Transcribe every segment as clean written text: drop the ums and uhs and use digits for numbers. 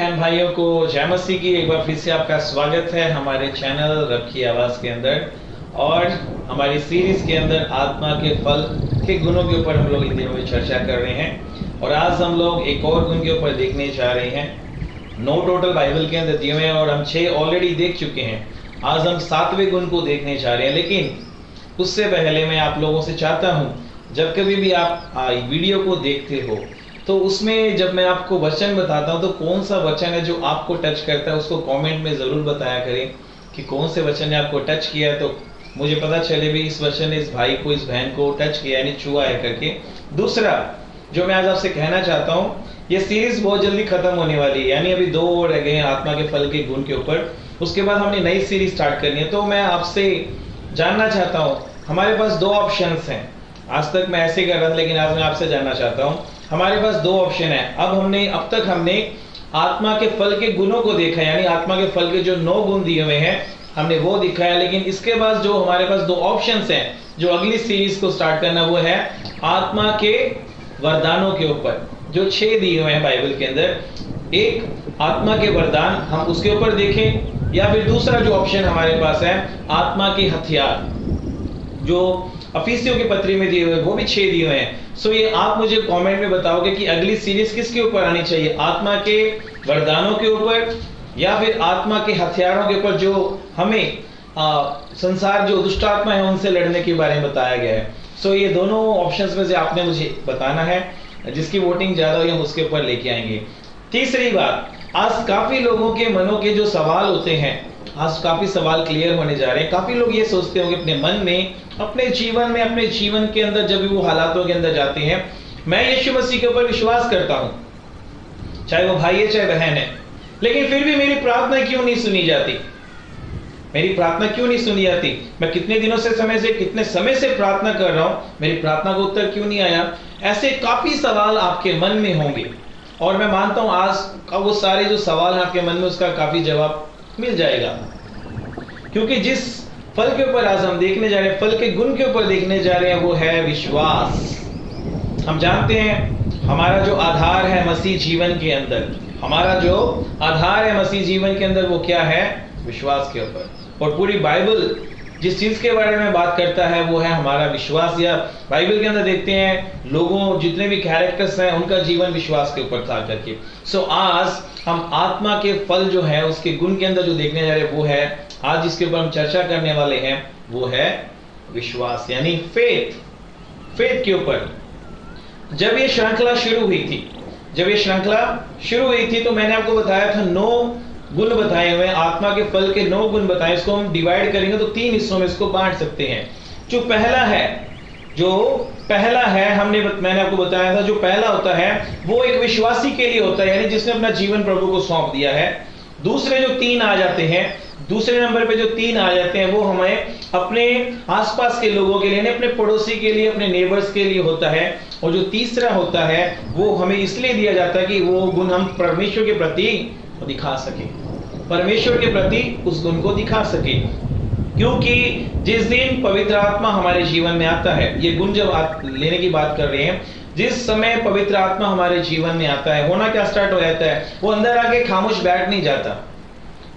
बहन भाइयों को जय मसीह की एक बार फिर से आपका स्वागत है हमारे चैनल रब की आवाज़ के अंदर। और हमारी सीरीज के अंदर आत्मा के फल के गुणों के ऊपर हम लोग इन दिनों में चर्चा कर रहे हैं। और आज हम लोग एक और गुण के ऊपर देखने जा रहे हैं। 9 टोटल बाइबल के अंदर दिए हुए हैं और हम 6 ऑलरेडी देख चुके हैं। आज हम 7वें गुण को देखने जा रहे हैं। लेकिन उससे पहले मैं आप लोगों से चाहता हूँ, जब कभी भी आप वीडियो को देखते हो तो उसमें जब मैं आपको वचन बताता हूं तो कौन सा वचन है जो आपको टच करता है, उसको कमेंट में ज़रूर बताया करें कि कौन से वचन ने आपको टच किया है, तो मुझे पता चले भी इस वचन ने इस भाई को, इस बहन को टच किया यानी छुआ है करके। दूसरा जो मैं आज आपसे कहना चाहता हूँ, ये सीरीज बहुत जल्दी खत्म होने वाली है, यानी अभी 2 और रह गए हैं आत्मा के फल के गुण के ऊपर। उसके बाद हमने नई सीरीज स्टार्ट करनी है। तो मैं आपसे जानना चाहता हूँ, हमारे पास 2 ऑप्शन हैं। आज तक मैं ऐसे कर रहा था, लेकिन आज मैं आपसे जानना चाहता हूँ, हमारे पास 2 ऑप्शन है। अब तक हमने आत्मा के फल के गुणों को देखा, यानी आत्मा के फल के जो 9 गुण दिए हुए हैं हमने वो दिखाया। लेकिन इसके बाद जो हमारे पास 2 ऑप्शंस हैं, जो अगली सीरीज को स्टार्ट करना, वो है आत्मा के वरदानों के ऊपर, जो 6 दिए हुए हैं बाइबल के अंदर। एक आत्मा के वरदान, हम उसके ऊपर देखें, या फिर दूसरा जो ऑप्शन हमारे पास है आत्मा के हथियार, जो अफिसियों की पत्री में दिए हुए, वो भी 6 दिए हुए हैं। सो ये आप मुझे कमेंट में बताओगे कि अगली सीरीज किसके ऊपर आनी चाहिए, आत्मा के वरदानों के ऊपर या फिर आत्मा के हथियारों के ऊपर, जो हमें संसार जो दुष्ट आत्मा है उनसे लड़ने के बारे में बताया गया है। सो ये दोनों ऑप्शंस में से आपने मुझे बताना है, जिसकी वोटिंग ज्यादा हुई हम उसके ऊपर लेके आएंगे। तीसरी बात, आज काफी लोगों के मनों के जो सवाल होते हैं, आज काफी सवाल क्लियर होने जा रहे हैं। काफी लोग ये सोचते होंगे अपने मन में, अपने जीवन के अंदर, जब भी वो हालातों के अंदर जाते हैं, मैं यीशु मसीह के ऊपर विश्वास करता हूं, चाहे वो भाई है चाहे बहन है, लेकिन फिर भी मेरी प्रार्थना क्यों नहीं सुनी जाती, मेरी प्रार्थना क्यों नहीं सुनी जाती, मैं कितने समय से प्रार्थना कर रहा हूं, मेरी प्रार्थना को उत्तर क्यों नहीं आया। ऐसे काफी सवाल आपके मन में होंगे, और मैं मानता हूं आज वो सारे जो सवाल हैं आपके मन में, उसका काफी जवाब मिल जाएगा। क्योंकि जिस फल के ऊपर आज हम देखने जा रहे हैं, फल के गुण के ऊपर देखने जा रहे हैं, वो है विश्वास। हम जानते हैं हमारा जो आधार है मसीह जीवन के अंदर, हमारा जो आधार है मसीह जीवन के अंदर, वो क्या है, विश्वास के ऊपर। और पूरी बाइबल जिस चीज के बारे में बात करता है वो है हमारा विश्वास। या बाइबल के अंदर देखते हैं लोगों, जितने भी कैरेक्टर्स हैं, उनका जीवन विश्वास के ऊपर था करके। सो आज हम आत्मा के फल जो है उसके गुण के अंदर जो देखने जा रहे हैं, वो है आज जिसके ऊपर हम चर्चा करने वाले हैं, वो है विश्वास, यानी फेथ के ऊपर। जब ये श्रृंखला शुरू हुई थी तो मैंने आपको बताया था 9 गुण बताए हुए, आत्मा के फल के 9 गुण बताए। इसको हम डिवाइड करेंगे तो 3 हिस्सों में इसको बांट सकते हैं। जो पहला है मैंने आपको बताया था, जो पहला होता है वो एक विश्वासी के लिए होता है, यानी जिसने अपना जीवन प्रभु को सौंप दिया है। दूसरे जो 3 आ जाते हैं, दूसरे नंबर पे जो 3 आ जाते हैं, वो हमें अपने आसपास के लोगों के लिए, अपने पड़ोसी के लिए, अपने नेबर्स के लिए होता है। और जो तीसरा होता है वो हमें इसलिए दिया जाता है कि वो गुण हम परमेश्वर के प्रति दिखा सके, परमेश्वर के प्रति उस गुण को दिखा सके। क्योंकि जिस दिन पवित्र आत्मा हमारे जीवन में आता है, ये गुण जब आप लेने की बात कर रहे हैं, जिस समय पवित्र आत्मा हमारे जीवन में आता है, होना क्या स्टार्ट हो जाता है, वो अंदर आके खामोश बैठ नहीं जाता।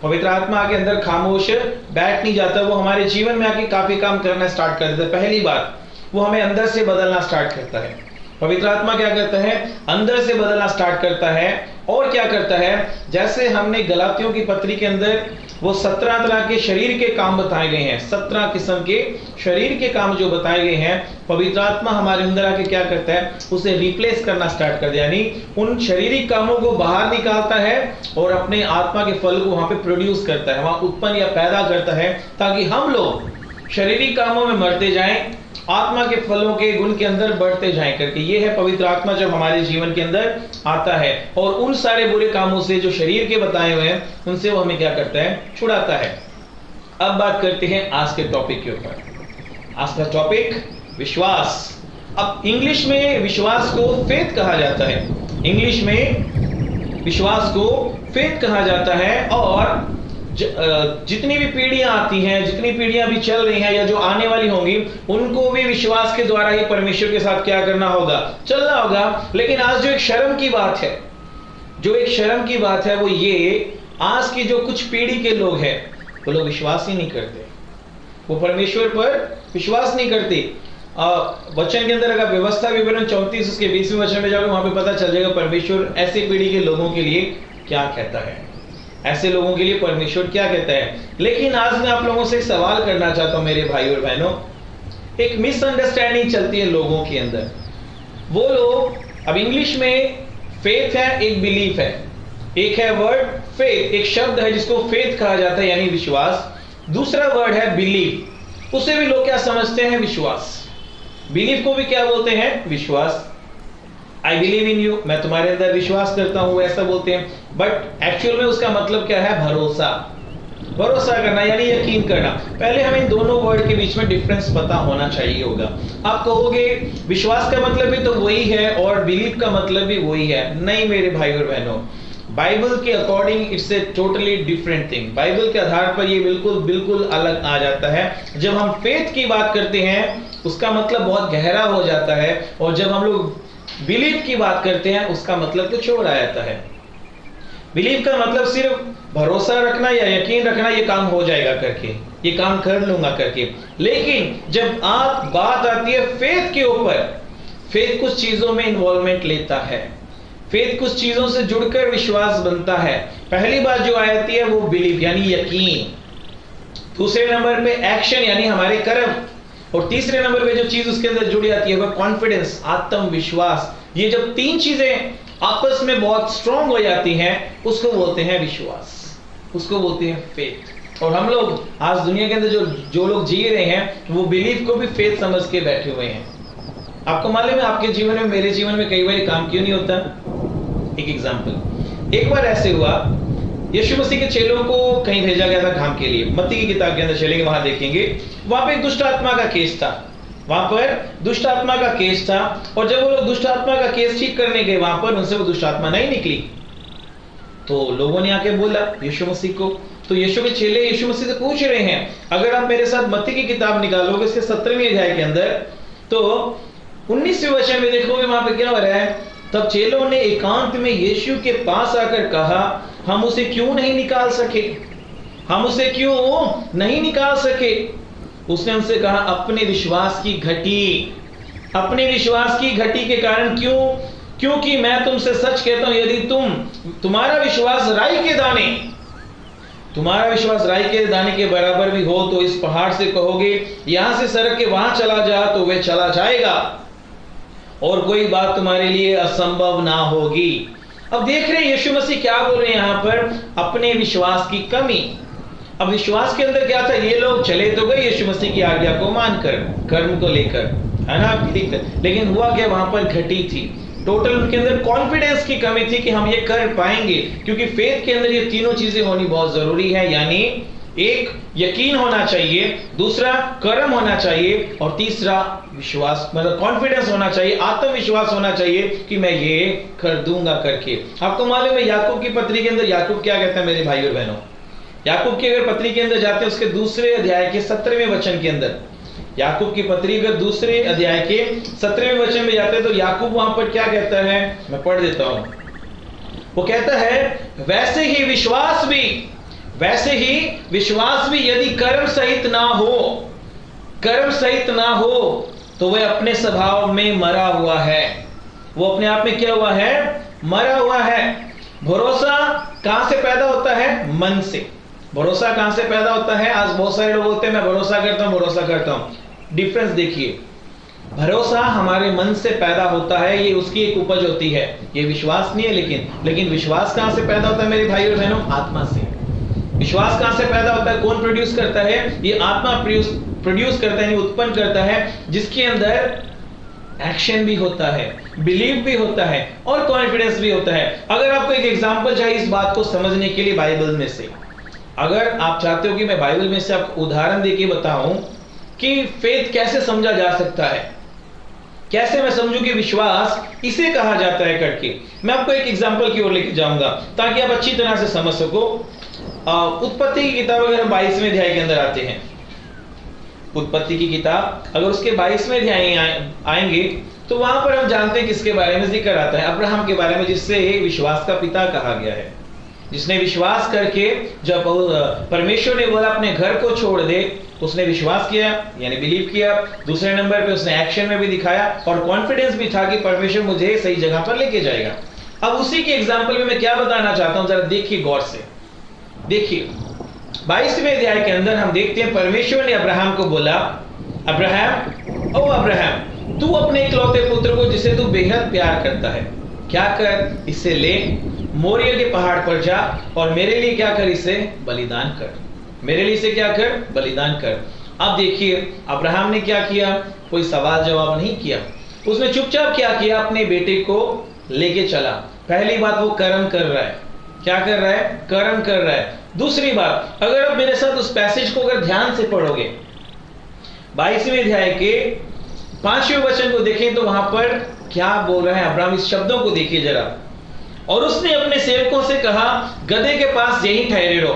पवित्र आत्मा आके अंदर खामोश बैठ नहीं जाता, वो हमारे जीवन में आके काफी काम करना स्टार्ट कर देता है। पहली बात, वो हमें अंदर से बदलना स्टार्ट करता है। पवित्र आत्मा क्या करता है, अंदर से बदलना स्टार्ट करता है। और क्या करता है, जैसे हमने गलातियों की पत्री के अंदर वो 17 तरह के शरीर के काम बताए गए हैं, 17 किस्म के शरीर के काम जो बताए गए हैं, पवित्र आत्मा हमारे अंदर आके क्या करता है, उसे रिप्लेस करना स्टार्ट कर दिया, यानी उन शारीरिक कामों को बाहर निकालता है और अपने आत्मा के फल को वहां पे प्रोड्यूस करता है, वहां उत्पन्न या पैदा करता है, ताकि हम लोग शारीरिक कामों में मरते जाएं, आत्मा के फलों के गुण के अंदर बढ़ते जाएं करके। ये है पवित्र आत्मा जब हमारे जीवन के अंदर आता है, और उन सारे बुरे कामों से जो शरीर के बताए हुए हैं, उनसे वो हमें क्या करता है, छुड़ाता है। अब बात करते हैं आज के टॉपिक के ऊपर। आज का टॉपिक विश्वास। अब इंग्लिश में विश्वास को फेथ कहा जाता है, इंग्लिश में विश्वास को फेथ कहा जाता है। और जितनी भी पीढ़ियां आती हैं, जितनी पीढ़ियां भी चल रही हैं या जो आने वाली होंगी, उनको भी विश्वास के द्वारा ही परमेश्वर के साथ क्या करना होगा, चलना होगा। लेकिन आज जो एक शर्म की बात है, जो एक शर्म की बात है वो ये, आज की जो कुछ पीढ़ी के लोग हैं वो लोग विश्वास ही नहीं करते, वो परमेश्वर पर विश्वास नहीं करते। वचन के अंदर अगर व्यवस्था विवरण 34 उसके 20वें वचन में जाओगे, वहां पे पता चल जाएगा परमेश्वर ऐसी पीढ़ी के लोगों के लिए क्या कहता है, ऐसे लोगों के लिए परमेश्वर क्या कहता है। लेकिन आज मैं आप लोगों से एक सवाल करना चाहता हूं मेरे भाई और बहनों, एक मिसअंडरस्टैंडिंग चलती है लोगों के अंदर। वो लोग, अब इंग्लिश में फेथ है, एक बिलीफ है, एक है वर्ड फेथ, एक शब्द है जिसको फेथ कहा जाता है यानी विश्वास, दूसरा वर्ड है बिलीव। उसे भी लोग क्या समझते हैं, विश्वास। बिलीव को भी क्या बोलते हैं, विश्वास। आई बिलीव इन यू, मैं तुम्हारे अंदर विश्वास करता हूं, ऐसा बोलते हैं। बट एक्चुअल में उसका मतलब क्या है, भरोसा, भरोसा करना यानी यकीन करना। पहले हमें इन दोनों वर्ड के बीच में डिफरेंस पता होना चाहिए होगा। आप कहोगे विश्वास का मतलब भी तो वही है और बिलीव का मतलब भी वही है। नहीं मेरे भाई और बहनों, बाइबल के according it's a totally different thing. Bible के आधार पर ये बिल्कुल बिल्कुल अलग आ जाता है। जब हम फेथ की बात करते हैं उसका मतलब बहुत गहरा हो जाता है, और जब हम लोग बिलीव की बात करते हैं उसका मतलब कुछ और आ जाता है। बिलीव का मतलब सिर्फ भरोसा रखना या यकीन रखना, ये काम हो जाएगा करके, ये काम कर लूंगा करके। लेकिन जब आप बात आती है फेथ के ऊपर, फेथ कुछ चीजों में इन्वॉल्वमेंट लेता है, फेथ कुछ चीजों से जुड़कर विश्वास बनता है। पहली बात जो आती है वो बिलीव यानी यकीन, दूसरे नंबर पे एक्शन यानी हमारे कर्म, और तीसरे नंबर पे जो चीज उसके अंदर जुड़ी आती है वो कॉन्फिडेंस, आत्मविश्वास। ये जब तीन चीजें आपस में बहुत स्ट्रांग हो जाती हैं उसको बोलते हैं विश्वास, उसको बोलते हैं फेथ। और हम लोग आज दुनिया के अंदर जो लोग जी रहे हैं वो बिलीव को भी फेथ समझ के बैठे हुए हैं। आपको मालूम है आपके जीवन में, मेरे जीवन में कई बार काम क्यों नहीं होता। एक एग्जांपल, एक बार ऐसे हुआ, यीशु मसीह के चेलों को कहीं भेजा गया था काम के लिए। मत्ती की किताब के अंदर चलेंगे, वहां देखेंगे, वहां पे एक दुष्ट आत्मा का केस था, वहां पर दुष्ट आत्मा का केस था। और जब वो लोग दुष्ट आत्मा का केस ठीक करने गए वहां पर, उनसे वो दुष्ट आत्मा नहीं निकली। तो लोगों ने आके बोला यीशु मसीह को, तो यीशु के चेले यीशु मसीह से पूछ रहे हैं, अगर आप मेरे साथ मत्ती की किताब निकालोगे इसके 17वें अध्याय के अंदर, तो 19वें वचन में देखोगे वहां पे क्या हो रहा है। तब चेलों ने एकांत में यीशु के पास आकर कहा, हम उसे क्यों नहीं निकाल सके, हम उसे क्यों नहीं निकाल सके। उसने उनसे कहा, अपने विश्वास की घटी, अपने विश्वास की घटी के कारण। क्यों? क्योंकि मैं तुमसे सच कहता हूं, यदि तुम्हारा विश्वास राई के दाने, तुम्हारा विश्वास राई के दाने के बराबर भी हो, तो इस पहाड़ से कहोगे यहां से सरक के वहां चला जा, तो वह चला जाएगा, और कोई बात तुम्हारे लिए असंभव ना होगी। अब देख रहे हैं यीशु मसीह क्या बोल रहे हैं यहां पर, अपने विश्वास की कमी। अब विश्वास के अंदर क्या था, ये लोग चले तो गए यीशु मसीह की आज्ञा को मानकर, कर्म को लेकर, है ना, लेकिन हुआ क्या, वहां पर घटी थी। टोटल उनके अंदर कॉन्फिडेंस की कमी थी कि हम ये कर पाएंगे, क्योंकि फेथ के अंदर ये तीनों चीजें होनी बहुत जरूरी है। यानी एक यकीन होना चाहिए, दूसरा कर्म होना चाहिए, और तीसरा विश्वास मतलब कॉन्फिडेंस होना चाहिए, आत्मविश्वास होना चाहिए कि मैं ये कर दूंगा करके। आपको मालूम है याकूब की पत्री के अंदर याकूब क्या कहता है मेरे भाई और बहनों, याकूब की अगर पत्री के अंदर जाते हैं उसके दूसरे अध्याय के 17वें वचन के अंदर, याकूब की पत्री अगर दूसरे अध्याय के 17वें वचन में जाते हैं तो याकूब वहां पर क्या कहता है, मैं पढ़ देता हूं। वो कहता है, वैसे ही विश्वास भी यदि कर्म सहित ना हो, कर्म सहित ना हो, तो वह अपने स्वभाव में मरा हुआ है। वो अपने आप में क्या हुआ है, मरा हुआ है। भरोसा कहां से पैदा होता है, मन से। भरोसा कहां से पैदा होता है, आज बहुत सारे लोग बोलते हैं मैं भरोसा करता हूं। डिफरेंस देखिए, भरोसा हमारे मन से पैदा होता है, ये उसकी एक उपज होती है, ये विश्वास नहीं है। लेकिन विश्वास कहां से पैदा होता है मेरे भाई और बहनों, आत्मा से। विश्वास कहां से पैदा होता है, कौन प्रोड्यूस करता है, ये आत्मा प्रोड्यूस करता है, उत्पन्न करता है, जिसके अंदर एक्शन भी होता है, बिलीव भी होता है, और कॉन्फिडेंस भी होता है। अगर आपको एक एग्जांपल चाहिए इस बात को समझने के लिए बाइबल में से, अगर आप चाहते हो कि मैं बाइबल में से आपको उदाहरण देके बताऊं कि फेथ कैसे समझा जा सकता है, कैसे मैं समझूं कि विश्वास इसे कहा जाता है करके, मैं आपको एक एग्जांपल की ओर लेके जाऊंगा ताकि आप अच्छी तरह से समझ सको। उत्पत्ति की किताब अगर हम 22वें अध्याय के अंदर आते हैं, उत्पत्ति की किताब अगर उसके 22वें अध्याय आएंगे तो वहां पर हम जानते हैं किसके बारे में जिक्र आता है, अब्राहम के बारे में, जिससे विश्वास का पिता कहा गया है, जिसने विश्वास करके जब परमेश्वर ने बोला अपने घर को छोड़ दे, तो उसने विश्वास किया यानी बिलीव किया। दूसरे नंबर पे उसने एक्शन में भी दिखाया और कॉन्फिडेंस भी था कि परमेश्वर मुझे सही जगह पर लेके जाएगा। अब उसी के एग्जाम्पल में मैं क्या बताना चाहता हूं, जरा देखिए गौर से। देखिए 22वें अध्याय के अंदर हम देखते हैं परमेश्वर ने अब्राहम को बोला, अब्राहम, ओ अब्राहम, तू अपने इकलौते पुत्र को जिसे तू बेहद प्यार करता है क्या कर, इसे ले, मोरिया के पहाड़ पर जा और मेरे लिए क्या कर, इसे बलिदान कर। मेरे लिए इसे क्या कर, बलिदान कर। अब देखिए अब्राहम ने क्या किया, कोई सवाल जवाब नहीं किया, उसने चुपचाप क्या किया, अपने बेटे को लेके चला। पहली बात, वो कर्म कर रहा है। क्या कर रहा है, कर्म कर रहा है। दूसरी बात, अगर आप मेरे साथ उस पैसेज को अगर ध्यान से पढ़ोगे, 22वें अध्याय के 5वें वचन को देखें तो वहां पर क्या बोल रहे हैं अब्राहम, इस शब्दों को देखिए जरा। और उसने अपने सेवकों से कहा, गधे के पास यहीं ठहरे रहो,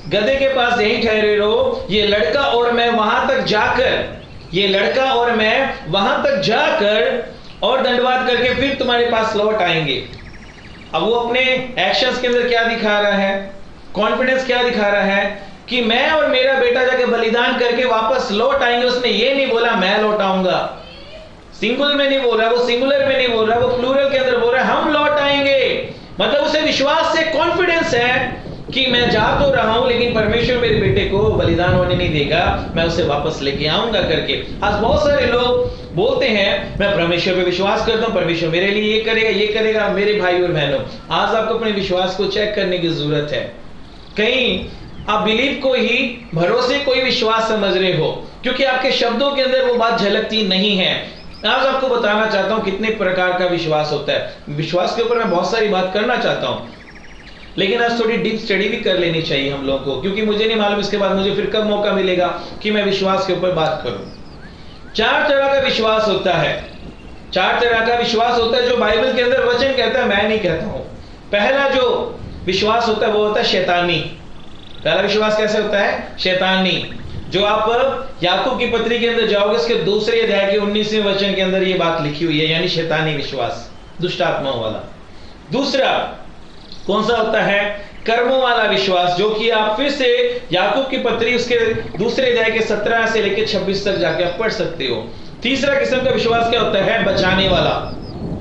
गधे के पास यहीं ठहरे रहो, ये लड़का और मैं वहां तक जाकर, ये लड़का और मैं वहां तक जाकर और दंडवात करके फिर तुम्हारे पास लौट आएंगे। अब वो अपने एक्शंस के अंदर क्या दिखा रहा है, कॉन्फिडेंस क्या दिखा रहा है कि मैं और मेरा बेटा जाके बलिदान करके वापस लौट आएंगे। उसने ये नहीं बोला मैं लौट आऊंगा, सिंगुलर में नहीं बोल रहा, वो सिंगुलर में नहीं बोल रहा, वो प्लूरल के अंदर बोल रहा है हम लौट आएंगे। मतलब उसे विश्वास से कॉन्फिडेंस है कि मैं जा तो रहा हूं लेकिन परमेश्वर मेरे बेटे को बलिदान होने नहीं देगा, मैं उसे वापस लेके आऊंगा करके। आज बहुत सारे लोग बोलते हैं मैं परमेश्वर पे विश्वास करता हूं, परमेश्वर मेरे लिए ये करेगा, ये करेगा। मेरे भाई और बहनों, आज आपको अपने विश्वास को चेक करने की जरूरत है। कहीं आप बिलीव को ही, भरोसे को ही विश्वास समझ रहे हो, क्योंकि आपके शब्दों के अंदर वो बात झलकती नहीं है। आज आपको बताना चाहता हूं कितने प्रकार का विश्वास होता है। विश्वास के ऊपर मैं बहुत सारी बात करना चाहता हूं, लेकिन आज थोड़ी डीप स्टडी भी कर लेनी चाहिए हम लोगों को, क्योंकि मुझे नहीं मालूम इसके बाद मुझे फिर कब मौका मिलेगा कि मैं विश्वास के ऊपर बात करूं। 4 तरह का विश्वास होता है, 4 तरह का विश्वास होता है जो बाइबल के अंदर वचन कहता है, मैं नहीं कहता हूं। पहला जो विश्वास होता है वो होता है शैतानी। पहला विश्वास कैसे होता है, शैतानी। जो आप याकूब की पत्री के अंदर जाओगे, इसके 2 अध्याय के 19वें वचन के अंदर ये बात लिखी हुई है, यानी शैतानी विश्वास, दुष्ट आत्माओं वाला। दूसरा कौन सा होता है, कर्मों वाला विश्वास, जो कि आप फिर से याकूब की पत्री उसके 2 अध्याय के 17 से लेकर 26 तक जाके आप पढ़ सकते हो। तीसरा किस्म का विश्वास क्या होता है, बचाने वाला।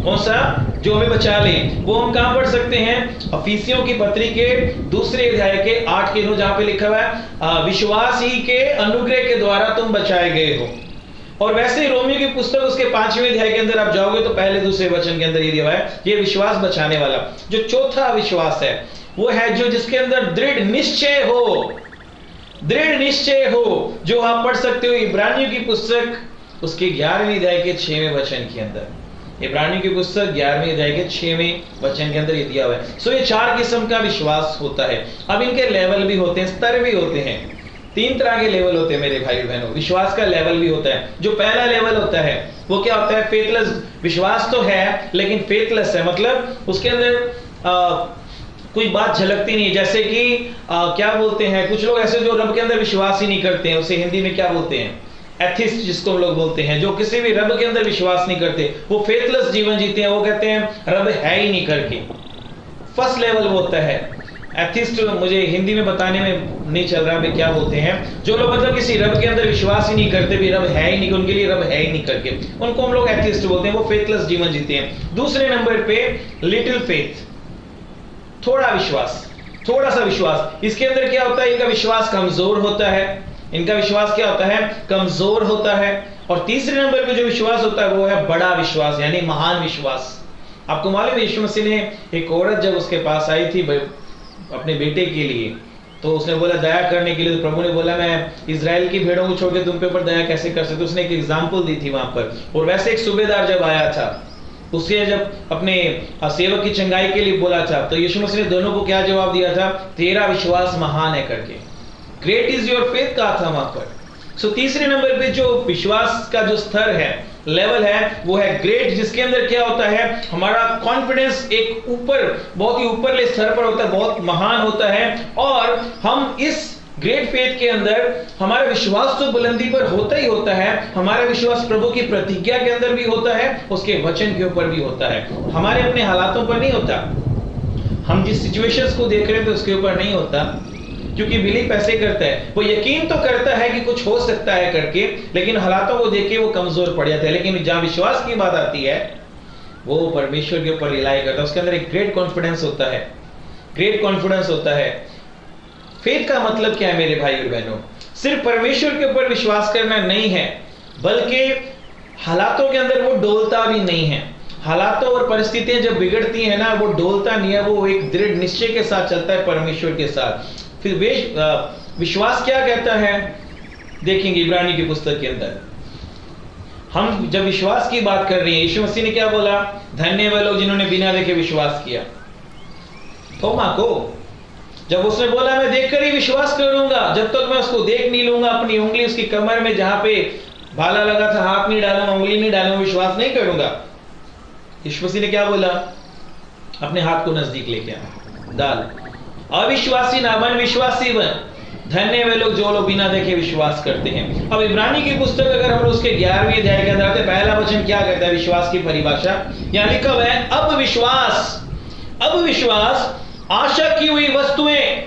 कौन सा, जो हमें बचा ले। वो हम कहां पढ़ सकते हैं, अफिसियों की पत्री के 2 अध्याय के 8 के 9, जहां पे लिखा हुआ है विश्वास ही के अनुग्रह के द्वारा तुम बचाए गए हो। और वैसे ही रोमियो की पुस्तक उसके 5वें अध्याय के अंदर आप जाओगे तो पहले 2 वचन के अंदर ये दिया हुआ है, ये विश्वास बचाने वाला। जो चौथा विश्वास है वो है जो जिसके अंदर दृढ़ निश्चय हो, दृढ़ निश्चय हो, जो आप पढ़ सकते हो इब्रानियों की पुस्तक उसके 11वें अध्याय के 6वें वचन के अंदर। इब्रानियों की पुस्तक 11वें अध्याय के 6वें वचन के अंदर ये दिया हुआ है। सो ये 4 किस्म का विश्वास होता है। अब इनके लेवल भी होते हैं, स्तर भी होते हैं। 3 तरह के लेवल होते हैं मेरे भाई बहनों, विश्वास का लेवल भी होता है। जो पहला लेवल होता है वो क्या होता है, फेथलेस विश्वास तो है लेकिन फेथलेस है, मतलब उसके अंदर कोई बात झलकती नहीं। जैसे कि क्या बोलते हैं, कुछ लोग ऐसे जो रब के अंदर विश्वास ही नहीं करते हैं, उसे हिंदी में क्या बोलते हैं, एथिस्ट जिसको हम लोग बोलते हैं, जो किसी भी रब के अंदर विश्वास नहीं करते, वो फेथलेस जीवन जीते हैं। वो कहते हैं रब है ही नहीं करके। फर्स्ट लेवल वो होता है एथिस्ट, मुझे हिंदी में बताने में नहीं चल रहा है क्या बोलते हैं, जो लोग मतलब किसी रब के अंदर विश्वास ही नहीं करते, भी रब है ही नहीं, उनके लिए रब है ही नहीं करके, उनको हम लोग एथिस्ट बोलते हैं। वो फेथलेस जीवन जीते हैं। दूसरे नंबर पे लिटिल फेथ, थोड़ा विश्वास, थोड़ा सा विश्वास। इसके अंदर क्या होता है, इनका विश्वास कमजोर होता है, इनका विश्वास क्या होता है, कमजोर होता है। और तीसरे नंबर पे जो विश्वास होता है वो है बड़ा विश्वास, यानी महान विश्वास। आपको मालूम है यीशु मसीह ने, एक औरत जब उसके पास आई थी अपने बेटे के लिए, तो उसने बोला दया करने के लिए, तो प्रभु ने बोला मैं इजराइल की भेड़ों को छोड़ के तुम पे ऊपर दया कैसे कर सकते। उसने एक एग्जाम्पल दी थी वहां पर। और वैसे एक सूबेदार जब आया था, उससे जब अपने सेवक की चंगाई के लिए बोला था, तो यीशु मसीह ने दोनों को क्या जवाब दिया था, तेरा विश्वास महान है करके, ग्रेट इज योर फेथ कहा था वहां पर। सो तीसरे नंबर पे जो विश्वास का जो स्तर है, लेवल है, वो है ग्रेट, जिसके अंदर क्या होता है, हमारा कॉन्फिडेंस एक ऊपर, बहुत ही ऊपरले स्तर पर होता है, बहुत महान होता है। और हम इस ग्रेट फेथ के अंदर हमारा विश्वास तो बुलंदी पर होता ही होता है, हमारा विश्वास प्रभु की प्रतिज्ञा के अंदर भी होता है, उसके वचन के ऊपर भी होता है, हमारे अपने हालातों पर नहीं होता। हम जिस सिचुएशंस को देख रहे थे उसके ऊपर नहीं होता, क्योंकि बिलीव ऐसे करता है, वो यकीन तो करता है कि कुछ हो सकता है करके, लेकिन हालातों को देख के वो कमजोर पड़ जाता है। लेकिन जहां विश्वास की बात आती है वो परमेश्वर के ऊपर रिलाई करता है, उसके अंदर एक ग्रेट कॉन्फिडेंस होता है, ग्रेट कॉन्फिडेंस होता है। फेथ का मतलब क्या है मेरे भाई और बहनों? सिर्फ परमेश्वर के ऊपर विश्वास करना नहीं है, बल्कि हालातों के अंदर वो डोलता भी नहीं है। हालातों और परिस्थितियां जब बिगड़ती है ना, वो डोलता नहीं है, वो एक दृढ़ निश्चय के साथ चलता है परमेश्वर के साथ। फिर विश्वास क्या कहता है देखेंगे इब्रानी की पुस्तक के अंदर। हम जब विश्वास की बात कर रहे हैं, यीशु मसीह ने क्या बोला? धन्य वे लोग जिन्होंने बिना देखे विश्वास किया। थोमा को जब उसने बोला मैं देखकर ही विश्वास करूंगा, जब तक मैं उसको देख नहीं लूंगा, अपनी उंगली उसकी कमर में जहां पे भाला लगा था हाथ नहीं डालूंगा, उंगली नहीं डालूंगा, विश्वास नहीं करूंगा। यीशु मसीह ने क्या बोला? अपने हाथ को नजदीक लेके आ, डाल। अविश्वासी ना बन, विश्वासी बन। धन्य वे लोग जो लोग बिना देखे विश्वास करते हैं। अब इब्रानी की पुस्तक अगर हम उसके 11वें अध्याय के अंदर आते, पहला वचन क्या कहता है विश्वास की परिभाषा? यहां लिखा हुआ है अब विश्वास आशा की हुई वस्तुएं,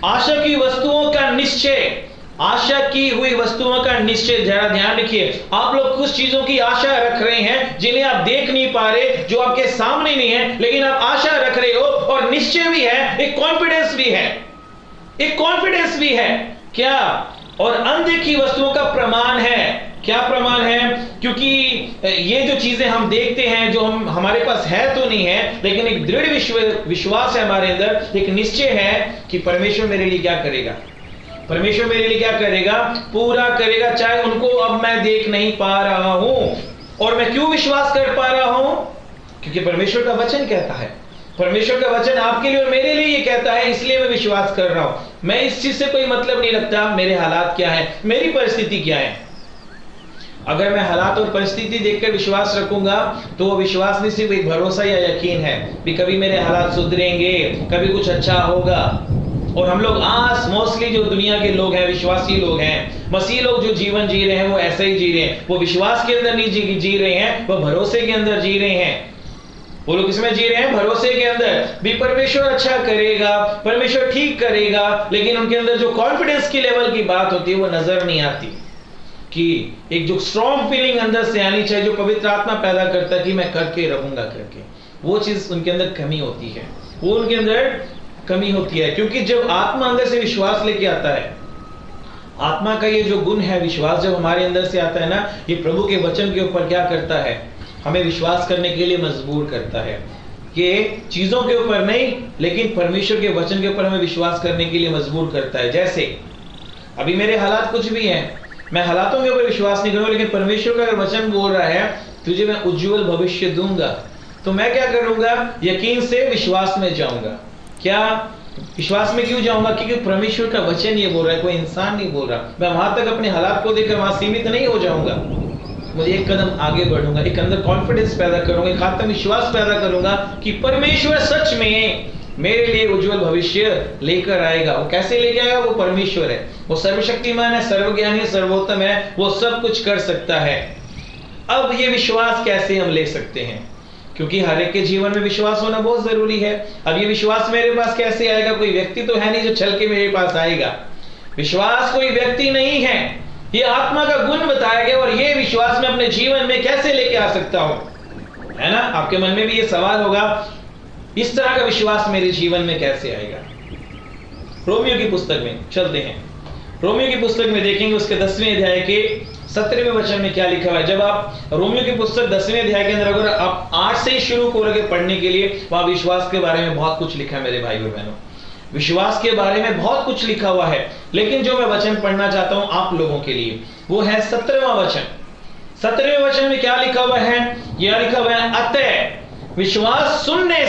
आशा की वस्तुओं का निश्चय, आशा की हुई वस्तुओं का निश्चय। जरा ध्यान रखिए, आप लोग कुछ चीजों की आशा रख रहे हैं जिन्हें आप देख नहीं पा रहे, जो आपके सामने नहीं है, लेकिन आप आशा रख रहे हो, और निश्चय भी है, एक कॉन्फिडेंस भी है, एक कॉन्फिडेंस भी है। क्या? और अनदेखी वस्तुओं का प्रमाण है। क्या प्रमाण है? क्योंकि ये जो चीजें हम देखते हैं, जो हमारे पास है तो नहीं है, लेकिन एक दृढ़ विश्वास है हमारे अंदर, एक निश्चय है कि परमेश्वर मेरे लिए क्या करेगा, परमेश्वर मेरे लिए क्या करेगा? पूरा करेगा, चाहे उनको अब मैं देख नहीं पा रहा हूं। और मैं क्यों विश्वास कर पा रहा हूं? क्योंकि परमेश्वर का वचन कहता है, परमेश्वर का वचन आपके लिए और मेरे लिए ये कहता है, इसलिए मैं विश्वास कर रहा हूं। मैं इस चीज से कोई मतलब नहीं रखता मेरे हालात क्या है, मेरी परिस्थिति क्या है। अगर मैं हालात और परिस्थिति देखकर विश्वास रखूंगा तो वो विश्वास नहीं सिर्फ एक भरोसा या यकीन है भी कभी मेरे हालात सुधरेंगे, कभी कुछ अच्छा होगा। और हम लोग आज मोस्टली जो दुनिया के लोग हैं, विश्वासी लोग हैं, मसीह लोग जो जीवन जी रहे हैं वो ऐसे ही जी रहे हैं। वो विश्वास के अंदर नहीं जी रहे हैं, वो भरोसे के अंदर जी रहे हैं। वो लोग किसमें जी रहे हैं? भरोसे के अंदर भी परमेश्वर अच्छा करेगा, परमेश्वर ठीक करेगा, लेकिन उनके अंदर जो कॉन्फिडेंस की लेवल की बात होती है वो नजर नहीं आती। कि एक जो स्ट्रॉन्ग फीलिंग अंदर से आनी चाहिए, जो पवित्र आत्मा पैदा करता है कि मैं करके रहूंगा करके, वो चीज उनके अंदर कमी होती है, वो उनके अंदर कमी होती है। क्योंकि जब आत्मा अंदर से विश्वास लेके आता है, आत्मा का ये जो गुण है विश्वास, जब हमारे अंदर से आता है ना, ये प्रभु के वचन के ऊपर क्या करता है? हमें विश्वास करने के लिए मजबूर करता है। ये चीजों के ऊपर नहीं, लेकिन परमेश्वर के वचन के ऊपर हमें विश्वास करने के लिए मजबूर करता है। जैसे अभी मेरे हालात कुछ भी हैं, मैं हालातों के ऊपर विश्वास नहीं करूंगा, लेकिन परमेश्वर का अगर वचन बोल रहा है तुझे मैं उज्जवल भविष्य दूंगा, तो मैं क्या करूंगा? यकीन से विश्वास में जाऊंगा। क्या? विश्वास में क्यों जाऊंगा? क्योंकि परमेश्वर का वचन ये बोल रहा है, कोई इंसान नहीं बोल रहा। मैं वहां तक अपने हालात को देखकर वहां सीमित नहीं हो जाऊंगा, मुझे एक कदम आगे बढ़ूंगा, एक अंदर कॉन्फिडेंस पैदा करूंगा, एक आत्मविश्वास पैदा करूंगा कि परमेश्वर सच में मेरे लिए उज्जवल भविष्य लेकर आएगा। वो कैसे लेके आएगा? वो परमेश्वर है, वो सर्वशक्तिमान है, सर्वज्ञानी, सर्वोत्तम है, वो सब कुछ कर सकता है। अब ये विश्वास कैसे हम ले सकते हैं? क्योंकि हर एक के जीवन में विश्वास होना बहुत जरूरी है। अब ये विश्वास मेरे पास कैसे आएगा? कोई व्यक्ति तो है नहीं जो चल के मेरे पास आएगा। विश्वास कोई व्यक्ति नहीं है, ये आत्मा का गुण बताया गया। और ये विश्वास मैं अपने जीवन में कैसे लेके आ सकता हूं? है ना? आपके मन में भी ये सवाल होगा, इस तरह का विश्वास मेरे जीवन में कैसे आएगा? रोमियो की पुस्तक में चलते हैं। रोमियो की पुस्तक में देखेंगे उसके 10वें अध्याय के 17वें वचन में क्या लिखा हुआ है। जब आप रोमियो की पुस्तक 10वें अध्याय के अंदर अगर आप 8 से ही शुरू करोगे पढ़ने के लिए, वहां विश्वास के बारे में बहुत कुछ लिखा है मेरे भाई और बहनों। विश्वास के बारे में बहुत कुछ लिखा हुआ है, लेकिन जो मैं वचन पढ़ना चाहता हूं आप लोगों के लिए, वो है 17वां वचन। 17वें वचन में क्या लिखा हुआ है? यह लिखा हुआ है, अतः विश्वास सुनने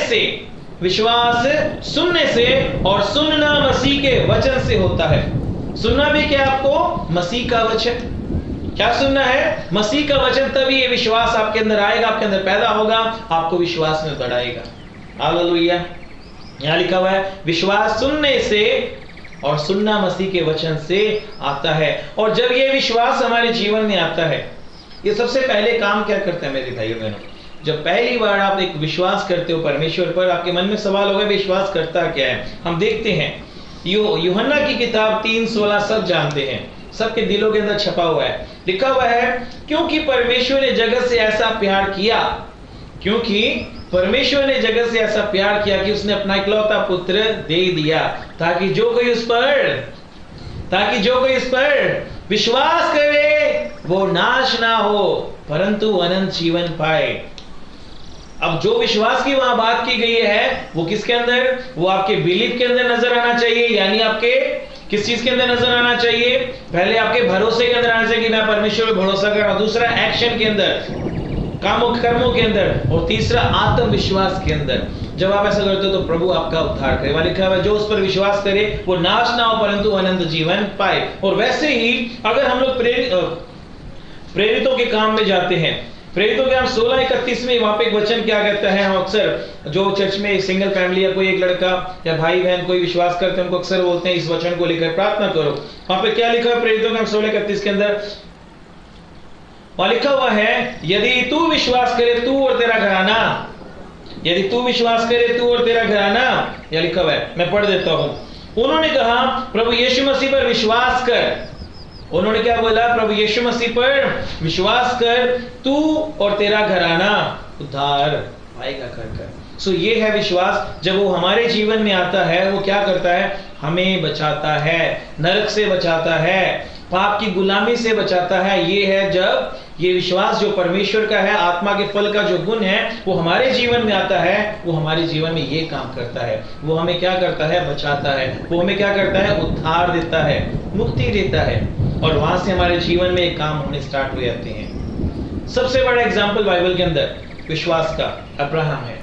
से और सुनना मसीह के वचन से होता है। सुनना भी क्या? आपको मसीह का वचन। क्या सुनना है? मसीह का वचन। तभी ये विश्वास आपके अंदर आएगा, आपके अंदर पैदा होगा, आपको विश्वास में बढ़ाएगा। हालेलुया। यहां लिखा हुआ है विश्वास सुनने से और सुनना मसीह के वचन से आता है। और जब ये विश्वास हमारे जीवन में आता है, ये सबसे पहले काम क्या करता है मेरे भाइयों बहनों? जब पहली बार आप एक विश्वास करते हो परमेश्वर पर, आपके मन में सवाल होगा विश्वास करता क्या है? हम देखते हैं यूहन्ना की किताब 3:16 सब जानते हैं, सबके दिलों के अंदर छपा हुआ है। लिखा हुआ है, क्योंकि परमेश्वर ने जगत से ऐसा प्यार किया, क्योंकि परमेश्वर ने जगत से ऐसा प्यार किया कि उसने अपना इकलौता पुत्र दे दिया, ताकि जो कोई उस पर विश्वास करे वो नाश ना हो परंतु अनंत जीवन पाए। अब जो विश्वास की वहां बात की गई है वो किसके अंदर? वो आपके बिलीफ के अंदर नजर आना चाहिए, यानी आपके किस चीज के अंदर नजर आना चाहिए? पहले आपके भरोसे के अंदर आना चाहिए कि मैं परमेश्वर पर भरोसा कर रहा हूं। दूसरा एक्शन के अंदर, कर्मों के अंदर। और तीसरा आत्मविश्वास के अंदर। जब आप ऐसा करते हो तो प्रभु आपका उद्धार करे। वहां लिखा है जो उस पर विश्वास करे वो नाश ना हो परंतु अनंत जीवन पाए। और वैसे ही अगर हम लोग प्रेरितों के काम में जाते हैं, प्रेरितों के काम 16:31 में वहां पे एक वचन क्या कहता है? हम अक्सर जो चर्च में एक सिंगल फैमिली या कोई एक लड़का या भाई बहन कोई विश्वास करते हैं उनको अक्सर बोलते हैं इस वचन को लेकर प्रार्थना करो। वहां पे क्या लिखा है प्रेरितों के काम 16:31 के अंदर? वहां लिखा हुआ है, यदि तू विश्वास करे तू और तेरा घराना, यदि तू विश्वास करे तू और तेरा घराना, यह लिखा हुआ है, मैं पढ़ देता हूं। उन्होंने कहा प्रभु यीशु मसीह पर विश्वास कर। उन्होंने क्या बोला? प्रभु यीशु मसीह पर विश्वास कर, तू और तेरा घराना उद्धार पाएगा कर। सो ये है विश्वास। जब वो हमारे जीवन में आता है वो क्या करता है? हमें बचाता है, नरक से बचाता है, पाप की गुलामी से बचाता है। ये है जब ये विश्वास जो परमेश्वर का है, आत्मा के फल का जो गुण है वो हमारे जीवन में आता है, वो हमारे जीवन में ये काम करता है। वो हमें क्या करता है? बचाता है। वो हमें क्या करता है? उद्धार देता है, मुक्ति देता है। और वहां से हमारे जीवन में एक काम होने स्टार्ट हो जाते हैं। सबसे बड़ा एग्जाम्पल बाइबल के अंदर विश्वास का अब्राहम है।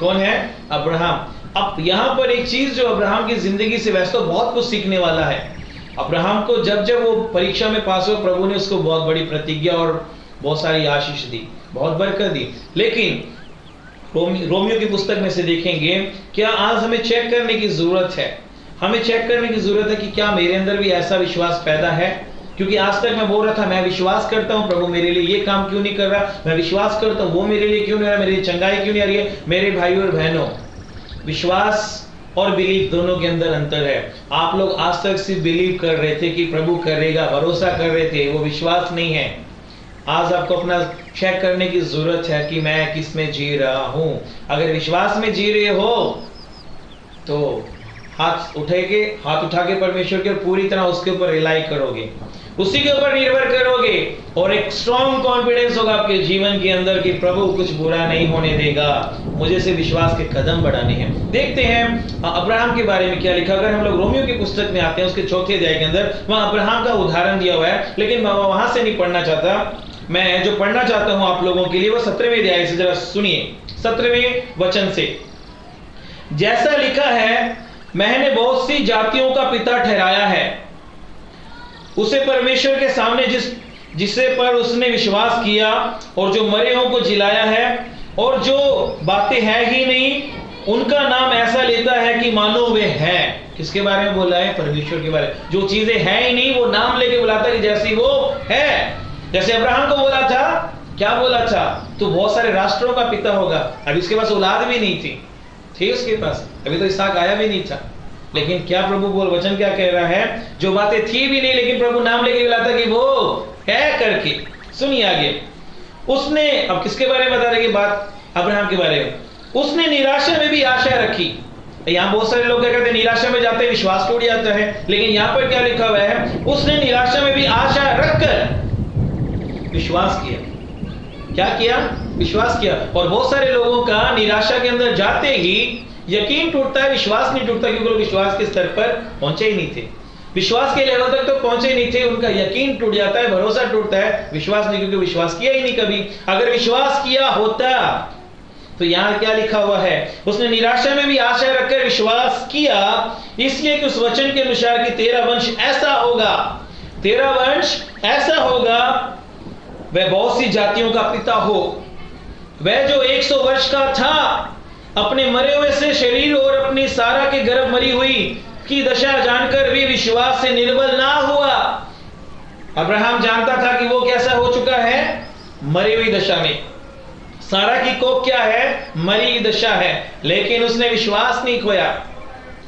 कौन है? अब्राहम। अब यहां पर एक चीज जो अब्राहम की जिंदगी से वैसे तो बहुत कुछ सीखने वाला है। अब्राहम को जब वो परीक्षा में पास हुआ, प्रभु ने उसको बहुत बड़ी प्रतिज्ञा और बहुत सारी आशीष दी, बहुत बरकत दी। लेकिन रोमियो की पुस्तक में से देखेंगे, क्या आज हमें चेक करने की जरूरत है? हमें चेक करने की जरूरत है कि क्या मेरे अंदर भी ऐसा विश्वास पैदा है? क्योंकि आज तक मैं बोल रहा था मैं विश्वास करता हूं, प्रभु मेरे लिए ये काम क्यों नहीं कर रहा? मैं विश्वास करता हूं, वो मेरे लिए क्यों नहीं हो रहा? मेरी चंगाई क्यों नहीं आ रही है? मेरे भाइयों और बहनों, विश्वास और बिलीव दोनों के अंदर अंतर है। आप लोग आज तक सिर्फ बिलीव कर रहे थे कि प्रभु करेगा, भरोसा कर रहे थे, वो विश्वास नहीं है। आज आपको अपना चेक करने की जरूरत है कि मैं किस में जी रहा हूं। अगर विश्वास में जी रहे हो तो हाथ उठा के परमेश्वर के पूरी तरह उसके ऊपर रिलाई करोगे, उसी के ऊपर निर्भर करोगे, और एक स्ट्रॉन्ग कॉन्फिडेंस होगा आपके जीवन के अंदर कि प्रभु कुछ बुरा नहीं होने देगा, मुझे से विश्वास के कदम बढ़ाने हैं। देखते हैं अब्राहम के बारे में क्या लिखा। अगर हम लोग रोमियो की पुस्तक में आते हैं उसके 4थे अध्याय के अंदर, वहां अब्राहम का उदाहरण दिया हुआ है, लेकिन मैं वहां से नहीं पढ़ना चाहता। मैं जो पढ़ना चाहता हूं आप लोगों के लिए वो 17वें अध्याय से, जरा सुनिए 17वें वचन से। जैसा लिखा है, मैंने बहुत सी जातियों का पिता ठहराया है उसे परमेश्वर के सामने जिसे पर उसने विश्वास किया, और जो मरे हुओं को जिलाया है, और जो बातें है ही नहीं उनका नाम ऐसा लेता है कि मानो वे हैं। किसके बारे में बोला है? परमेश्वर के बारे में। जो चीजें हैं ही नहीं वो नाम लेके बुलाता है कि जैसी वो है। जैसे अब्राहम को बोला था, क्या बोला था? तो बहुत सारे राष्ट्रों का पिता होगा। अभी उसके पास औलाद भी नहीं थी उसके पास, अभी तो इसहाक आया भी नहीं था। लेकिन क्या प्रभु बोल वचन क्या कह रहा है? जो बातें थी भी नहीं लेकिन प्रभु नाम लेके बुलाता कि वो है करके। सुनिए आगे, उसने, अब किसके बारे में बता रहे कि बात? अब्राहम के बारे में। उसने निराशा में भी आशा रखी। यहां बहुत सारे लोग क्या कहते हैं? निराशा में जाते हैं विश्वास टूट जाता है। लेकिन यहां पर क्या लिखा हुआ है? उसने निराशा में भी आशा रखकर विश्वास किया। क्या किया? विश्वास किया। और बहुत सारे लोगों का निराशा के अंदर जाते ही यकीन टूटता है, विश्वास नहीं टूटता, क्योंकि लोग विश्वास के स्तर पर पहुंचे ही नहीं थे, विश्वास के लेवल तक तो पहुंचे ही नहीं थे। उनका यकीन टूट जाता है, भरोसा टूटता है, विश्वास नहीं, क्योंकि विश्वास किया ही नहीं कभी। अगर विश्वास किया होता तो यहां क्या लिखा हुआ है? उसने निराशा में भी आशा रखकर विश्वास किया, इसलिए कि उस वचन के अनुसार कि तेरा वंश ऐसा होगा, तेरा वंश ऐसा होगा, वह बहुत सी जातियों का पिता हो। वह जो 100 वर्ष का था, अपने मरे हुए से शरीर और अपनी सारा के गर्भ मरी हुई की दशा जानकर भी विश्वास से निर्बल ना हुआ। अब्राहम जानता था कि वो कैसा हो चुका है, मरी हुई दशा में। सारा की कोख क्या है, मरी हुई दशा है, लेकिन उसने विश्वास नहीं खोया।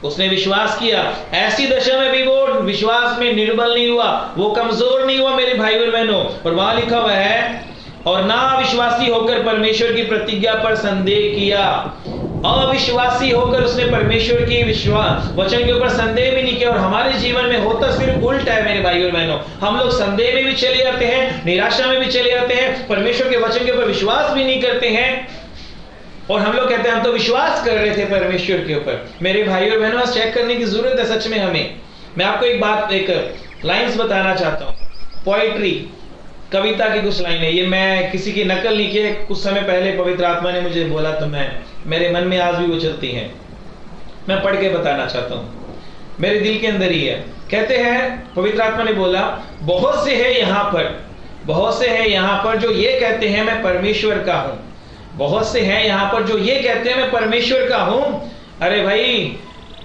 उसने विश्वास किया। ऐसी दशा में भी वो विश्वास में निर्बल नहीं हुआ, वो कमजोर नहीं हुआ मेरे भाई और बहनों। और वहां लिखा हुआ है, और ना अविश्वासी होकर परमेश्वर की प्रतिज्ञा पर संदेह किया। अविश्वासी होकर उसने परमेश्वर की विश्वास वचन के ऊपर संदेह भी नहीं किया। और हमारे जीवन में होता सिर्फ उल्टा है मेरे भाई और बहनों। हम लोग संदेह में भी चले जाते हैं, निराशा में भी चले जाते हैं, परमेश्वर के वचन के ऊपर विश्वास भी नहीं करते हैं। और हम लोग कहते हैं हम तो विश्वास कर रहे थे परमेश्वर के ऊपर। मेरे भाई और बहनों, चेक करने की जरूरत है सच में हमें। मैं आपको एक बात, एक लाइन्स बताना चाहता हूं। पोइट्री, कविता की कुछ लाइनें, ये मैं किसी की नकल नहीं की, कुछ समय पहले पवित्र आत्मा ने मुझे बोला तो मेरे मन में आज भी वो चलती हैं। मैं पढ़ के बताना चाहता हूं, मेरे दिल के अंदर ही है। कहते हैं, पवित्र आत्मा ने बोला, बहुत से है यहाँ पर, बहुत से है यहाँ पर जो ये कहते हैं मैं परमेश्वर का हूं। बहुत से हैं यहाँ पर जो ये कहते हैं मैं परमेश्वर का हूं। अरे भाई,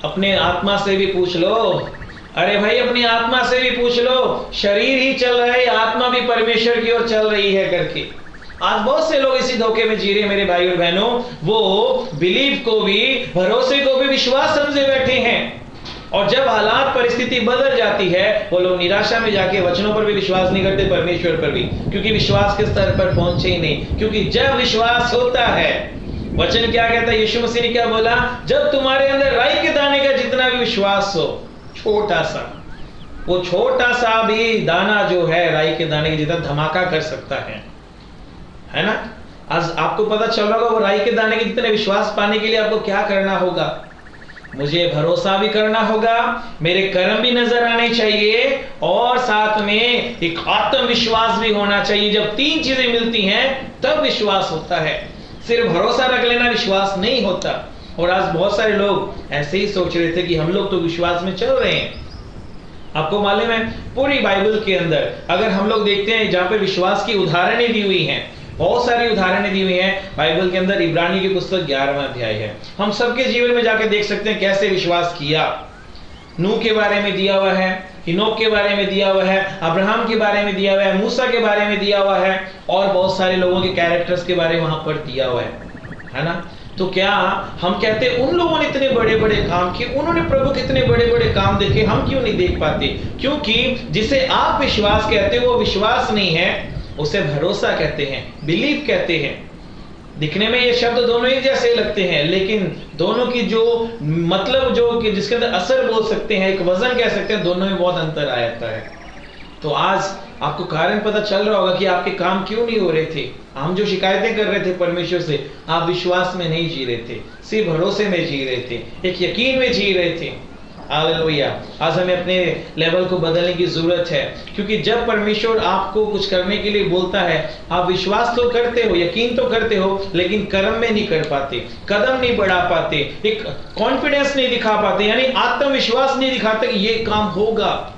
अपने आत्मा से भी पूछ लो। अरे भाई, अपनी आत्मा से भी पूछ लो। शरीर ही चल रहा है, आत्मा भी परमेश्वर की ओर चल रही है करके। आज बहुत से लोग इसी धोखे में जी रहे हैं मेरे भाई और बहनों। वो बिलीव को भी, भरोसे को भी विश्वास समझे बैठे हैं। और जब हालात परिस्थिति बदल जाती है, वो लोग निराशा में जाके वचनों पर भी विश्वास नहीं करते, परमेश्वर पर भी, क्योंकि विश्वास के स्तर पर पहुंचे ही नहीं। क्योंकि जब विश्वास होता है, वचन क्या कहता है, यीशु मसीह ने क्या बोला, जब तुम्हारे अंदर राई के दाने का जितना भी विश्वास हो, छोटा सा, वो छोटा सा भी दाना जो है राई के दाने के जितना धमाका कर सकता है ना। आज आपको पता चल रहा होगा वो राई के दाने के जितने विश्वास पाने के लिए आपको क्या करना होगा। मुझे भरोसा भी करना होगा, मेरे कर्म भी नजर आने चाहिए, और साथ में एक आत्मविश्वास भी होना चाहिए। जब तीन चीजें मिलती हैं तब विश्वास होता है। सिर्फ भरोसा रख लेना विश्वास नहीं होता। और आज बहुत सारे लोग ऐसे ही सोच रहे थे कि हम लोग तो विश्वास में चल रहे हैं। आपको मालूम है, पूरी बाइबल के अंदर अगर हम लोग देखते हैं जहां पर विश्वास की उदाहरणें दी हुई हैं, बहुत सारी उदाहरणें दी हुई हैं बाइबल के अंदर। इब्रानी की पुस्तक 11वां अध्याय है। हम सबके जीवन में जाके देख सकते हैं कैसे विश्वास किया। नूह के बारे में दिया हुआ है, हिनोक के बारे में दिया हुआ है, अब्राहम के बारे में दिया हुआ है, मूसा के बारे में दिया हुआ है, और बहुत सारे लोगों के कैरेक्टर्स के बारे में वहां पर दिया हुआ है ना। तो क्या हम कहते हैं उन लोगों ने इतने बड़े बड़े काम किए, उन्होंने प्रभु कितने बड़े बड़े काम देखे, हम क्यों नहीं देख पाते? क्योंकि जिसे आप विश्वास कहते हो वो विश्वास नहीं है, उसे भरोसा कहते हैं, बिलीव कहते हैं। दिखने में ये शब्द दोनों ही जैसे लगते हैं, लेकिन दोनों की जो मतलब, जो कि जिसके अंदर असर बोल सकते हैं, एक वजन कह सकते हैं, दोनों में बहुत अंतर आ जाता है। तो आज आपको कारण पता चल रहा होगा कि आपके काम क्यों नहीं हो रहे थे। हम जो शिकायतें कर रहे थे परमेश्वर से, आप विश्वास में नहीं जी रहे थे, सिर्फ भरोसे में जी रहे थे, एक यकीन में जी रहे थे। हालेलुया। आज हमें अपने लेवल को बदलने की जरूरत है, क्योंकि जब परमेश्वर आपको कुछ करने के लिए बोलता है, आप विश्वास तो करते हो, यकीन तो करते हो, लेकिन कर्म में नहीं कर पाते, कदम नहीं बढ़ा पाते, एक कॉन्फिडेंस नहीं दिखा पाते, यानी आत्मविश्वास नहीं दिखाते कि ये काम होगा।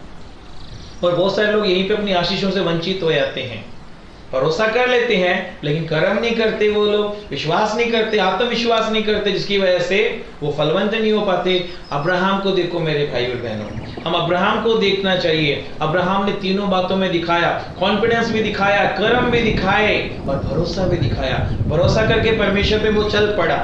और बहुत सारे लोग यहीं पे अपनी आशीषों से वंचित हो जाते हैं। भरोसा कर लेते हैं लेकिन कर्म नहीं करते, वो लोग विश्वास नहीं करते, आत्मविश्वास नहीं करते, जिसकी वजह से वो फलवंत नहीं हो पाते। अब्राहम को देखो मेरे भाई और बहनों, हम अब्राहम को देखना चाहिए। अब्राहम ने तीनों बातों में दिखाया, कॉन्फिडेंस भी दिखाया, कर्म भी दिखाए और भरोसा भी दिखाया। भरोसा करके परमेश्वर पे वो चल पड़ा।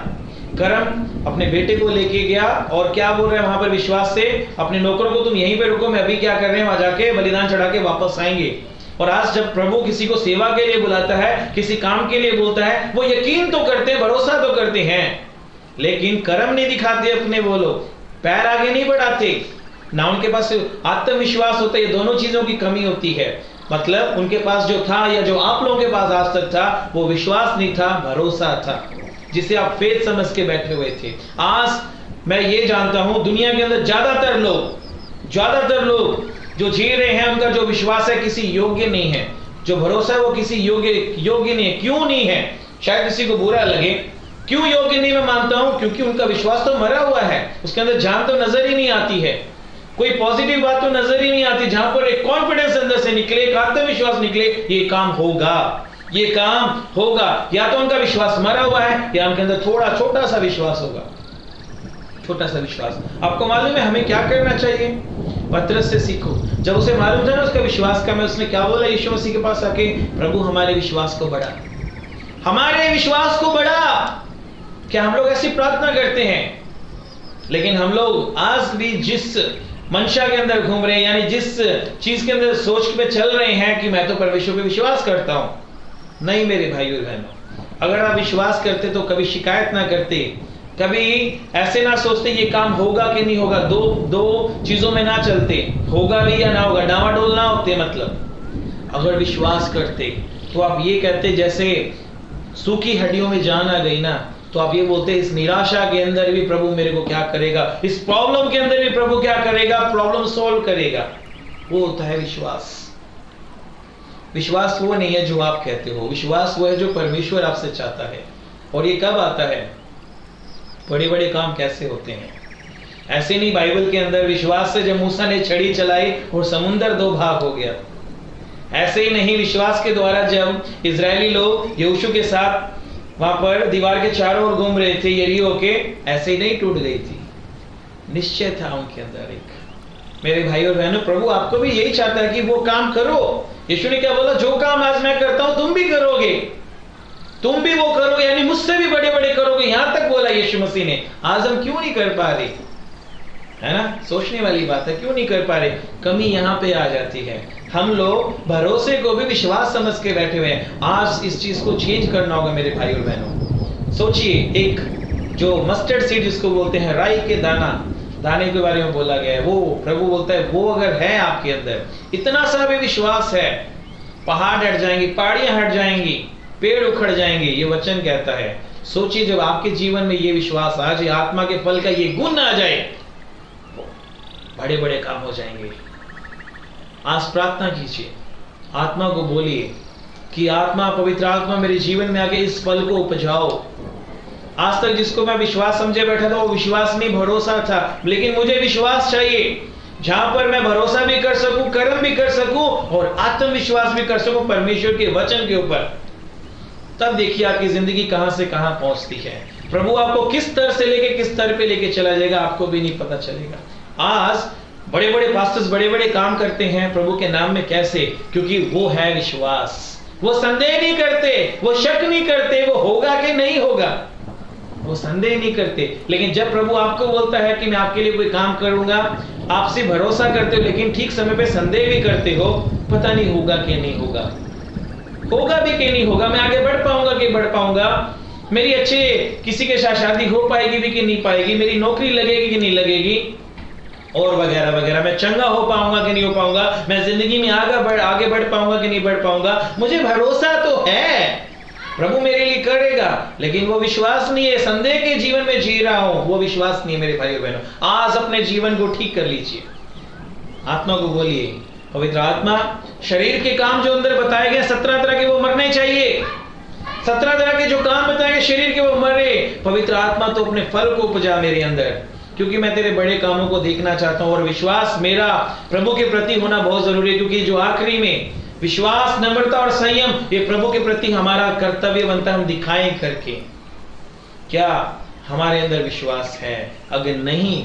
कर्म अपने बेटे को लेके गया, और क्या बोल रहे हैं वहां पर विश्वास से, अपने नौकरों को तुम यहीं पे रुको, मैं अभी क्या कर रहे हैं वहां जाके बलिदान चढ़ा के वापस आएंगे। और आज जब प्रभु किसी को सेवा के लिए बुलाता है, किसी काम के लिए बोलता है, वो यकीन तो करते हैं, भरोसा तो करते हैं, लेकिन कर्म नहीं दिखाते अपने। वो लोग पैर आगे नहीं बढ़ाते, ना उनके पास आत्मविश्वास होता है। ये दोनों चीजों की कमी होती है। मतलब उनके पास जो था, या जो आप लोगों के पास आज तक था, वो विश्वास नहीं था, भरोसा था, जिसे आप फेथ समझ के बैठे हुए थे। आज मैं ये जानता हूं दुनिया के अंदर ज्यादातर लोग जो जी रहे हैं, उनका जो विश्वास है किसी योग्य नहीं है, जो भरोसा है वो किसी योग्य नहीं है। क्यों नहीं है? शायद किसी को बुरा लगे, क्यों योग्य नहीं मैं मानता हूं, क्योंकि उनका विश्वास तो मरा हुआ है, उसके अंदर जान तो नजर ही नहीं आती है, कोई पॉजिटिव बात तो नजर ही नहीं आती, जहां पर एक कॉन्फिडेंस अंदर से निकले, एक आत्मविश्वास निकले, ये काम होगा, ये काम होगा। या तो उनका विश्वास मरा हुआ है, या उनके अंदर थोड़ा छोटा सा विश्वास होगा। छोटा सा विश्वास। आपको मालूम है हमें क्या करना चाहिए? पतरस से सीखो। जब उसे मालूम था ना उसका विश्वास कम है, उसने क्या बोला यीशु मसीह के पास आके? प्रभु हमारे विश्वास को बढ़ा, हमारे विश्वास को बढ़ा। क्या हम लोग ऐसी प्रार्थना करते हैं? लेकिन हम लोग आज भी जिस मंशा के अंदर घूम रहे हैं, यानी जिस चीज के अंदर सोच में चल रहे हैं कि मैं तो परमेश्वर पे विश्वास करता हूं। नहीं मेरे भाइयों और बहनों, अगर आप विश्वास करते तो कभी शिकायत ना करते, कभी ऐसे ना सोचते ये काम होगा कि नहीं होगा, दो चीजों में ना चलते, होगा भी या ना होगा, डावाडोल ना होते। मतलब अगर विश्वास करते तो आप ये कहते, जैसे सूखी हड्डियों में जान आ गई ना, तो आप ये बोलते इस निराशा के अंदर भी प्रभु मेरे को क्या करेगा, इस प्रॉब्लम के अंदर भी प्रभु क्या करेगा, प्रॉब्लम सॉल्व करेगा। वो होता है विश्वास। विश्वास वो नहीं है जो आप कहते हो, विश्वास वो है जो परमेश्वर आपसे चाहता है। और ये कब आता है? बड़े बड़े काम कैसे होते हैं? ऐसे नहीं बाइबल के अंदर विश्वास से जब मूसा ने छड़ी चलाई और समुंदर दो भाग हो गया, ऐसे ही नहीं विश्वास के द्वारा जब इजरायली लोग यहोशू के साथ वहां पर दीवार के चारों ओर घूम रहे थे यरीहो के, ऐसे ही नहीं टूट गई थी, निश्चय था उनके अंदर एक। मेरे भाई और बहनों, प्रभु आपको भी यही चाहता है कि वो काम करो। यीशु ने क्या बोला? जो काम आज मैं करता हूं तुम भी करोगे, तुम भी वो करोगे, यानी मुझसे भी बड़े बड़े करोगे। यहां तक बोला यीशु मसीह ने। आज हम क्यों नहीं कर पा रहे? है ना, सोचने वाली बात है, क्यों नहीं कर पा रहे? कमी यहां पे आ जाती है। हम लोग भरोसे को भी विश्वास समझ के बैठे हुए हैं। आज इस चीज को चेंज करना होगा मेरे भाई और बहनों। सोचिए, एक जो मस्टर्ड सीड जिसको बोलते हैं, राई के दाने के बारे में बोला गया है, वो प्रभु बोलता है वो अगर है आपके अंदर, इतना सा भी विश्वास है, पहाड़ हट जाएंगे, पहाड़ियां हट जाएंगी, पेड़ उखड़ जाएंगे, ये वचन कहता है। सोचिए जब आपके जीवन में ये विश्वास आ जाए, आत्मा के फल का ये गुण आ जाए, बड़े बड़े काम हो जाएंगे। आज प्रार्थना कीजिए, आत्मा को बोलिए कि आत्मा, पवित्र आत्मा मेरे जीवन में आके इस फल को उपजाओ। आज तक जिसको मैं विश्वास समझे बैठा था वो विश्वास नहीं भरोसा था, लेकिन मुझे विश्वास चाहिए जहां पर मैं भरोसा भी कर सकूं, कर्म भी कर सकूं और आत्मविश्वास भी कर सकूं परमेश्वर के वचन के ऊपर। तब देखिए आपकी जिंदगी कहां से कहां पहुंचती है। प्रभु आपको किस स्तर से लेके किस स्तर पे लेके चला जाएगा आपको भी नहीं पता चलेगा। आज बड़े बड़े पास्टर्स बड़े बड़े काम करते हैं प्रभु के नाम में, कैसे? क्योंकि वो है विश्वास। वो संदेह नहीं करते, वो शक नहीं करते वो होगा कि नहीं होगा, वो संदेह नहीं करते। लेकिन जब प्रभु आपको बोलता है कि मैं आपके लिए कोई काम करूंगा, आपसे भरोसा करते हो लेकिन ठीक समय पे संदेह भी करते हो, पता नहीं होगा कि नहीं होगा, होगा भी कि नहीं होगा, मैं आगे बढ़ पाऊंगा कि बढ़ पाऊंगा, मेरी अच्छे किसी के साथ शादी हो पाएगी भी कि नहीं पाएगी, मेरी नौकरी लगेगी कि नहीं लगेगी, और वगैरह वगैरह, मैं चंगा हो पाऊंगा कि नहीं हो पाऊंगा, मैं जिंदगी में आगे बढ़ पाऊंगा कि नहीं बढ़ पाऊंगा। मुझे भरोसा तो है प्रभु मेरे लिए करेगा, लेकिन वो विश्वास नहीं है, संदेह के जीवन में जी रहा हूं, वो विश्वास नहीं है मेरे भाई और बहनों। आज अपने जीवन को ठीक कर लीजिए, आत्मा को बोलिए, पवित्र आत्मा, शरीर के काम जो अंदर बताए गए 17 तरह के वो मरने चाहिए, 17 तरह के जो काम बताए गए शरीर के वो मरे। पवित्र आत्मा तो अपने फल को उपजा मेरे अंदर, क्योंकि मैं तेरे बड़े कामों को देखना चाहता हूं। और विश्वास मेरा प्रभु के प्रति होना बहुत जरूरी है, क्योंकि जो आखिरी में विश्वास, नम्रता और संयम, ये प्रभु के प्रति हमारा कर्तव्य बनता है, हम दिखाएं करके। क्या हमारे अंदर विश्वास है? अगर नहीं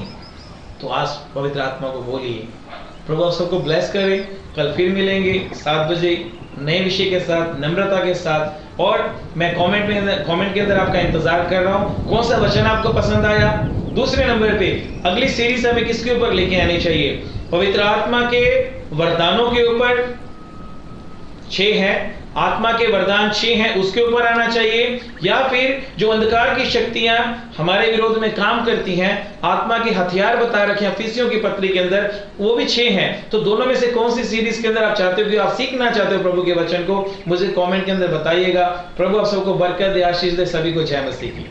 तो आज पवित्र आत्मा को बोलिए। प्रभु आप सबको ब्लेस करे। कल फिर मिलेंगे 7 बजे नए विषय के साथ, नम्रता के साथ। और मैं कमेंट के अंदर आपका इंतजार कर रहा हूं, कौन सा वचन आपको पसंद आया। दूसरे नंबर पे अगली सीरीज हमें किसके ऊपर लेके आनी चाहिए? पवित्र आत्मा के वरदानों के ऊपर 6 है, आत्मा के वरदान 6 हैं, उसके ऊपर आना चाहिए, या फिर जो अंधकार की शक्तियां हमारे विरोध में काम करती हैं, आत्मा के हथियार बता रखे हैं इफिसियों की पत्री के अंदर, वो भी 6 हैं। तो दोनों में से कौन सी सीरीज के अंदर आप चाहते हो कि आप सीखना चाहते हो प्रभु के वचन को, मुझे कमेंट के अंदर बताइएगा। प्रभु आप सबको बरकत दे, आशीष दे। सभी को जय मसीह की।